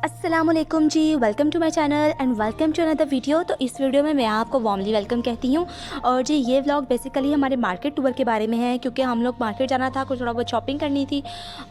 अस्सलामुअलैकुम जी, welcome to my channel and welcome to another video. तो इस वीडियो में मैं आपको वार्मली वेलकम कहती हूँ। और जी ये व्लॉग बेसिकली हमारे मार्केट टूर के बारे में है, क्योंकि हम लोग मार्केट जाना था, कुछ थोड़ा बहुत शॉपिंग करनी थी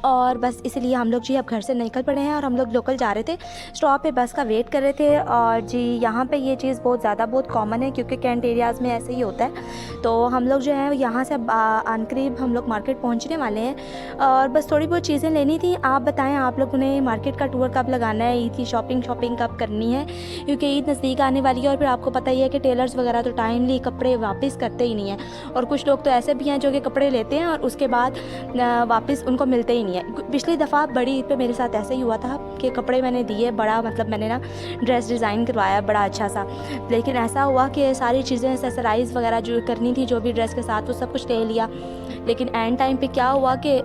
और बस इसलिए हम लोग जी अब घर से निकल पड़े हैं। और हम लोग लोकल जा रहे थे, स्टॉप पे बस का वेट कर रहे थे। और जी यहाँ पर ये चीज़ बहुत कॉमन है, क्योंकि कैंट एरियाज़ में ऐसे ही होता है। तो हम लोग जो है यहाँ से अनकरीब हम लोग मार्केट पहुँचने वाले हैं और बस थोड़ी बहुत चीज़ें लेनी थी। आप बताएं, आप लोगों ने मार्केट का टूर कब लगाना है, ईद की शॉपिंग कब करनी है, क्योंकि ईद नज़दीक आने वाली है। और फिर आपको पता ही है कि टेलर्स वगैरह तो टाइमली कपड़े वापस करते ही नहीं हैं। और कुछ लोग तो ऐसे भी हैं जो कि कपड़े लेते हैं और उसके बाद वापस उनको मिलते ही नहीं है। पिछली दफ़ा बड़ी ईद पे मेरे साथ ऐसे ही हुआ था कि कपड़े मैंने दिए, बड़ा मतलब मैंने ना ड्रेस डिज़ाइन करवाया बड़ा अच्छा सा, लेकिन ऐसा हुआ कि सारी चीज़ें एक्सेसराइज़ वगैरह जो करनी थी जो भी ड्रेस के साथ, वो सब कुछ ले लिया। लेकिन एंड टाइम पे क्या हुआ कि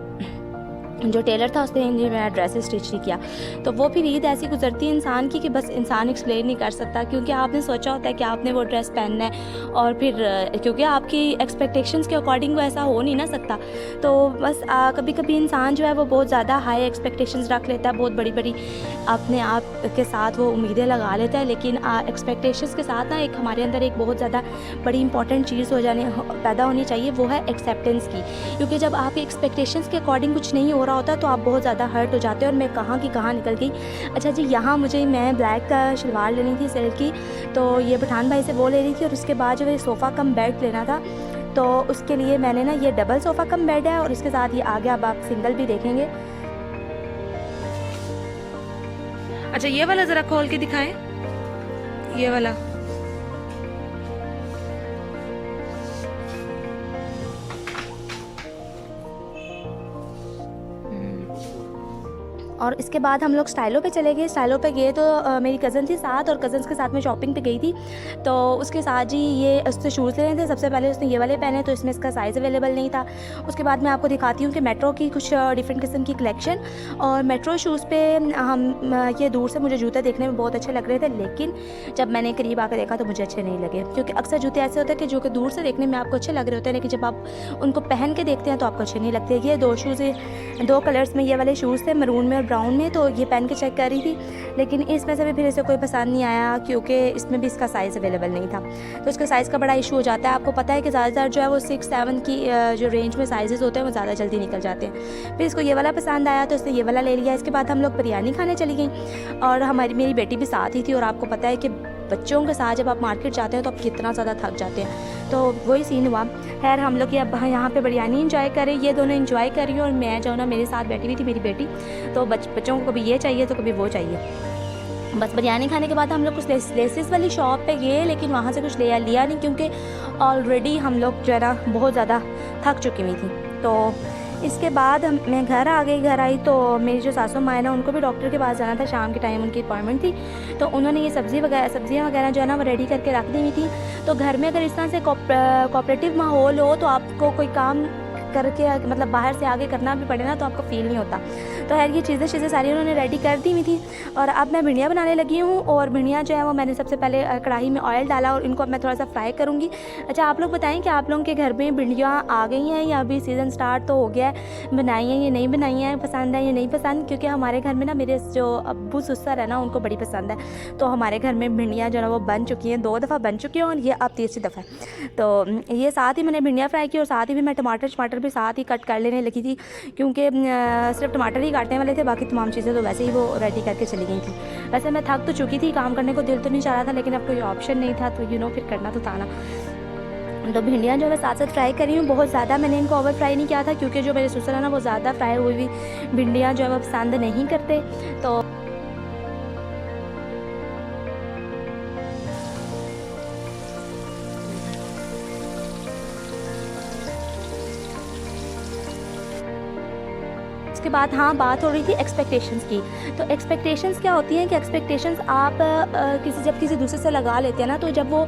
जो टेलर था उसने मुझे मेरा ड्रेस स्टिच नहीं किया। तो वो फिर ईद ऐसी गुजरती है इंसान की कि बस इंसान एक्सप्लेन नहीं कर सकता, क्योंकि आपने सोचा होता है कि आपने वो ड्रेस पहनना है और फिर क्योंकि आपकी एक्सपेक्टेशंस के अकॉर्डिंग वो ऐसा हो नहीं ना सकता। तो बस कभी कभी इंसान जो है वो बहुत ज़्यादा हाई एक्सपेक्टेशंस रख लेता है, बहुत बड़ी अपने आप के साथ वो उम्मीदें लगा लेता है। लेकिन एक्सपेक्टेशंस के साथ ना एक हमारे अंदर एक बहुत ज़्यादा बड़ी इंपॉर्टेंट चीज़ पैदा होनी चाहिए, वो है एक्सेप्टेंस की। क्योंकि जब आपके एक्सपेक्टेशंस के अकॉर्डिंग कुछ नहीं हो रहा होता तो आप बहुत ज़्यादा हर्ट हो जाते हैं। और मैं कहाँ की कहाँ निकल गई। अच्छा जी, यहाँ मैं ब्लैक का शलवार लेनी थी सिल्क की, तो ये पठान भाई से वो ले रही थी। और उसके बाद जो है सोफ़ा कम बेड लेना था, तो उसके लिए मैंने ना ये डबल सोफ़ा कम बेड है और इसके साथ ये आगे अब आप सिंगल भी देखेंगे। अच्छा ये वाला ज़रा खोल के दिखाएं, ये वाला। और इसके बाद हम लोग स्टाइलो पे चले गए। स्टाइलो पे गए तो मेरी कज़न थी साथ, और कज़न्स के साथ मैं शॉपिंग पे गई थी। तो उसके साथ जी ये उससे शूज़ लेने थे। सबसे पहले उसने ये वाले पहने, तो इसमें इसका साइज़ अवेलेबल नहीं था। उसके बाद मैं आपको दिखाती हूँ कि मेट्रो की कुछ डिफरेंट किस्म की कलेक्शन। और मेट्रो शूज़ पे हम ये दूर से मुझे जूते देखने में बहुत अच्छे लग रहे थे, लेकिन जब मैंने करीब आकर देखा तो मुझे अच्छे नहीं लगे। क्योंकि अक्सर जूते ऐसे होते हैं कि जो कि दूर से देखने में आपको अच्छे लग रहे होते हैं, लेकिन जब आप उनको पहन के देखते हैं तो आपको अच्छे नहीं लगते। ये दो शूज़, दो कलर्स में ये वाले शूज़ थे, मरून में और ब्राउन में। तो ये पहन के चेक कर रही थी, लेकिन इसमें से भी फिर इसे कोई पसंद नहीं आया, क्योंकि इसमें भी इसका साइज़ अवेलेबल नहीं था। तो इसका साइज़ का बड़ा इशू हो जाता है। आपको पता है कि ज़्यादातर जो है वो 6-7 की जो रेंज में साइज़ होते हैं वो ज़्यादा जल्दी निकल जाते हैं। फिर इसको ये वाला पसंद आया तो इसने ये वाला ले लिया। इसके बाद हम लोग बिरयानी खाने चली गई और मेरी बेटी भी साथ ही थी। और आपको पता है कि बच्चों के साथ जब आप मार्केट जाते हैं तो आप कितना ज़्यादा थक जाते हैं। तो वही सीन हुआ। खैर हम लोग अब यहाँ पे बिरयानी इंजॉय करें, ये दोनों इंजॉय कर रही हूँ और मैं जो ना मेरे साथ बैठी हुई थी मेरी बेटी। तो बच्चों को कभी ये चाहिए तो कभी वो चाहिए। बस बिरयानी खाने के बाद हम लोग कुछ लेसेस वाली शॉप पे गए, लेकिन वहाँ से कुछ लिया नहीं, क्योंकि ऑलरेडी हम लोग जो है ना बहुत ज़्यादा थक चुकी हुई थी। तो इसके बाद मैं घर आई तो मेरी जो सासू माँ है ना, उनको भी डॉक्टर के पास जाना था, शाम के टाइम उनकी अपॉइंटमेंट थी। तो उन्होंने ये सब्जियां वगैरह जो है ना वो रेडी करके रख दी हुई थी। तो घर में अगर इस तरह से कोऑपरेटिव माहौल हो तो आपको कोई काम करके मतलब बाहर से आगे करना भी पड़े ना तो आपको फील नहीं होता। तो खैर ये चीज़ें सारी उन्होंने रेडी कर दी हुई थी। और अब मैं भिंडियाँ बनाने लगी हूँ। और भिंडियाँ जो है वो मैंने सबसे पहले कढ़ाई में ऑयल डाला और इनको मैं थोड़ा सा फ्राई करूँगी। अच्छा आप लोग बताएं कि आप लोगों के घर में भिंडियाँ आ गई हैं या अभी सीज़न स्टार्ट तो हो गया है, बनाई हैं या नहीं बनाई हैं, पसंद है या नहीं पसंद। क्योंकि हमारे घर में ना मेरे जो अब्बू ससुर है ना उनको बड़ी पसंद है। तो हमारे घर में भिंडियाँ जो है वो बन चुकी हैं, 2 दफ़ा बन चुकी हैं और ये अब तीसरी दफ़ा है। तो ये साथ ही मैंने भिंडियाँ फ्राई की और साथ ही भी मैं टमाटर भी साथ ही कट कर लेने लगी थी, क्योंकि सिर्फ टमाटर ही काटने वाले थे, बाकी तमाम चीज़ें तो वैसे ही वो रेडी करके चली गई थी। वैसे मैं थक तो चुकी थी, काम करने को दिल तो नहीं चाह रहा था, लेकिन अब कोई ऑप्शन नहीं था तो फिर करना तो था ना। तो भिंडियाँ जो है साथ साथ फ्राई करी हूँ। बहुत ज़्यादा मैंने इनको ओवर फ्राई नहीं किया था, क्योंकि जो मेरे ससुर है ना वो ज़्यादा फ्राई हुई भिंडियाँ जो है वो पसंद नहीं करते। तो उसके बाद हाँ बात हो रही थी एक्सपेक्टेशंस की। तो एक्सपेक्टेशंस क्या होती हैं कि एक्सपेक्टेशंस आप जब किसी दूसरे से लगा लेते हैं ना, तो जब वो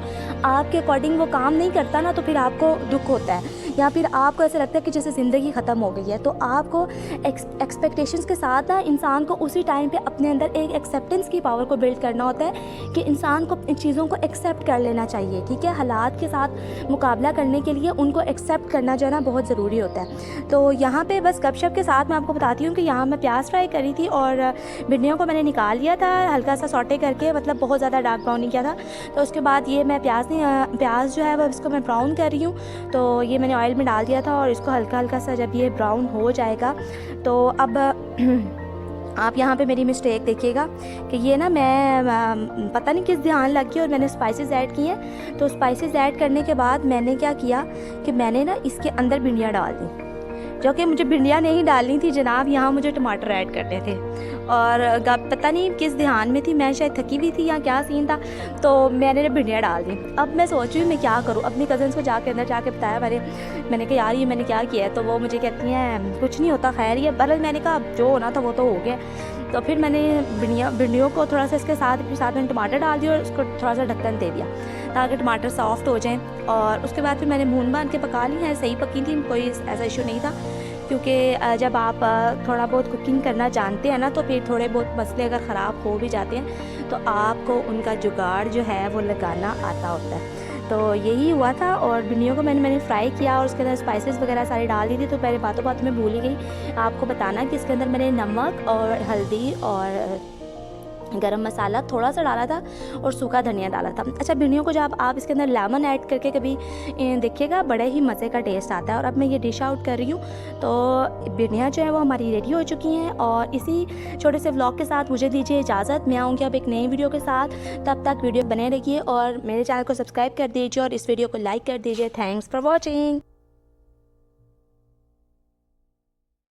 आपके अकॉर्डिंग वो काम नहीं करता ना तो फिर आपको दुख होता है। या फिर आपको ऐसा लगता है कि जैसे ज़िंदगी ख़त्म हो गई है, तो आपको एक्सपेक्टेशंस के साथ ना इंसान को उसी टाइम पे अपने अंदर एक एक्सेप्टेंस की पावर को बिल्ड करना होता है कि इंसान को इन चीज़ों को एक्सेप्ट कर लेना चाहिए, ठीक है। हालात के साथ मुकाबला करने के लिए उनको एक्सेप्ट करना जो है ना बहुत ज़रूरी होता है। तो यहाँ पे बस गपशप के साथ मैं आपको बताती हूँ कि यहाँ मैं प्याज फ्राई करी थी और भिंडियों को मैंने निकाल लिया था हल्का सा सॉटे करके, मतलब बहुत ज़्यादा डार्क ब्राउन नहीं किया था। तो उसके बाद ये मैं प्याज जो है वो इसको मैं ब्राउन कर रही हूँ। तो ये मैंने ऑयल में डाल दिया था और इसको हल्का हल्का सा जब ये ब्राउन हो जाएगा तो अब आप यहाँ पे मेरी मिस्टेक देखिएगा कि ये ना मैं पता नहीं किस ध्यान लग गई और मैंने स्पाइसेस ऐड किए हैं। तो स्पाइसेस ऐड करने के बाद मैंने क्या किया कि मैंने ना इसके अंदर भिंडियाँ डाल दी, जो कि मुझे भिंडियाँ नहीं डालनी थी जनाब, यहाँ मुझे टमाटर ऐड करने थे। और पता नहीं किस ध्यान में थी, मैं शायद थकी हुई थी या क्या सीन था, तो मैंने भिंडियाँ डाल दी। अब मैं सोच रही हूँ मैं क्या करूँ, अपनी कज़न्स को जाके अंदर जाके बताया मैंने कहा यार ये मैंने क्या किया है। तो वो मुझे कहती हैं कुछ नहीं होता, खैर ये बहरहाल मैंने कहा जो होना था वो तो हो गया। तो फिर मैंने भिंडियों को थोड़ा सा इसके साथ मैंने टमाटर डाल दिया और उसको थोड़ा सा ढक्कन दे दिया ताकि टमाटर सॉफ्ट हो जाएं। और उसके बाद फिर मैंने भून भान के पका ली हैं, सही पकी थी, कोई ऐसा इशू नहीं था। क्योंकि जब आप थोड़ा बहुत कुकिंग करना जानते हैं ना तो फिर थोड़े बहुत मसले अगर ख़राब हो भी जाते हैं तो आपको उनका जुगाड़ जो है वो लगाना आता होता है। तो यही हुआ था। और भिंडियों को मैंने फ्राई किया और उसके अंदर स्पाइसेस वगैरह सारी डाल दी थी। तो पहले बातों में भूल ही गई आपको बताना कि इसके अंदर मैंने नमक और हल्दी और गरम मसाला थोड़ा सा डाला था और सूखा धनिया डाला था। अच्छा, भिंडियों को जब आप इसके अंदर लेमन ऐड करके कभी देखिएगा बड़े ही मज़े का टेस्ट आता है। और अब मैं ये डिश आउट कर रही हूँ। तो भिंडियाँ जो है वो हमारी रेडी हो चुकी हैं। और इसी छोटे से व्लॉग के साथ मुझे दीजिए इजाज़त, मैं आऊँगी अब एक नई वीडियो के साथ। तब तक वीडियो बने रहिए और मेरे चैनल को सब्सक्राइब कर दीजिए और इस वीडियो को लाइक कर दीजिए। Thanks for watching.